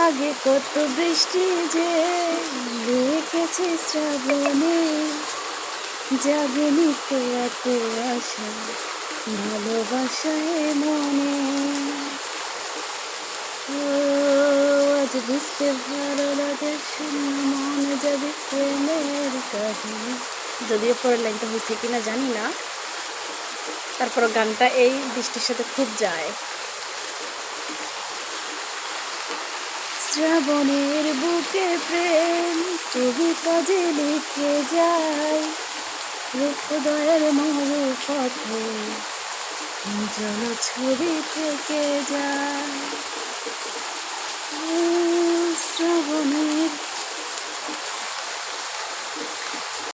আগে কত বৃষ্টি যে লেগেছে শ্রাবণে, জাগেনি তো এত আশা ভালোবাসায় মনে। ও আজ বুঝতে ভালো লাগে শূন্য মন যদি প্রেমের কাহিনী। যদিও পরের লাইনটা হয়েছে কিনা জানি না, তারপর গানটা এই বৃষ্টির সাথে খুব যায়। শ্রাবণের বুকে প্রেম কবিতা যে লিখে যায়, হৃদয়ের মরু পথে জল ছবি থেকে যায়। শ্রাবণের